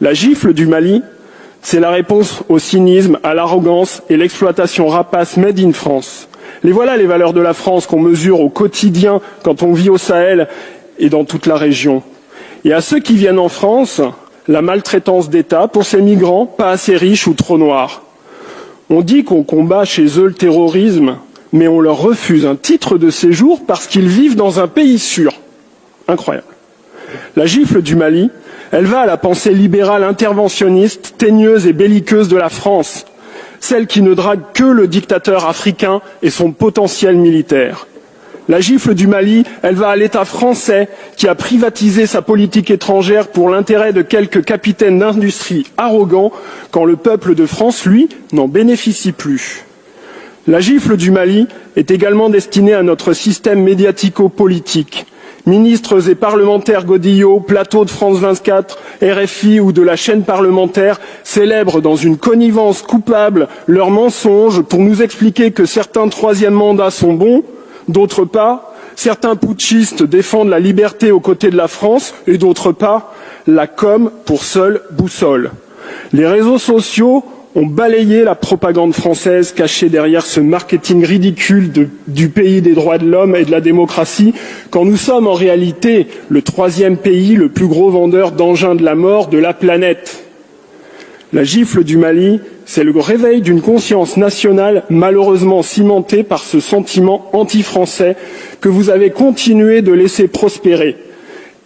La gifle du Mali, c'est la réponse au cynisme, à l'arrogance et l'exploitation rapace made in France. Les voilà les valeurs de la France qu'on mesure au quotidien quand on vit au Sahel et dans toute la région. Et à ceux qui viennent en France, la maltraitance d'État pour ces migrants pas assez riches ou trop noirs. On dit qu'on combat chez eux le terrorisme, mais on leur refuse un titre de séjour parce qu'ils vivent dans un pays sûr. Incroyable. La gifle du Mali, elle va à la pensée libérale interventionniste, teigneuse et belliqueuse de la France, celle qui ne drague que le dictateur africain et son potentiel militaire. La gifle du Mali, elle va à l'État français qui a privatisé sa politique étrangère pour l'intérêt de quelques capitaines d'industrie arrogants quand le peuple de France, lui, n'en bénéficie plus. La gifle du Mali est également destinée à notre système médiatico-politique. Ministres et parlementaires godillots, plateaux de France 24, RFI ou de la chaîne parlementaire célèbrent dans une connivence coupable leurs mensonges pour nous expliquer que certains troisièmes mandats sont bons, d'autres pas. Certains putschistes défendent la liberté aux côtés de la France et d'autres pas. La com pour seule boussole. Les réseaux sociaux ont balayé la propagande française cachée derrière ce marketing ridicule du pays des droits de l'homme et de la démocratie, quand nous sommes en réalité le troisième pays le plus gros vendeur d'engins de la mort de la planète. La gifle du Mali, c'est le réveil d'une conscience nationale malheureusement cimentée par ce sentiment anti-français que vous avez continué de laisser prospérer.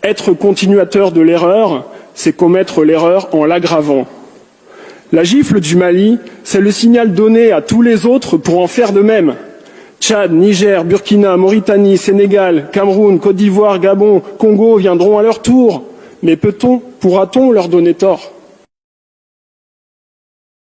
Être continuateur de l'erreur, c'est commettre l'erreur en l'aggravant. La gifle du Mali, c'est le signal donné à tous les autres pour en faire de même. Tchad, Niger, Burkina, Mauritanie, Sénégal, Cameroun, Côte d'Ivoire, Gabon, Congo viendront à leur tour. Mais pourra-t-on leur donner tort ?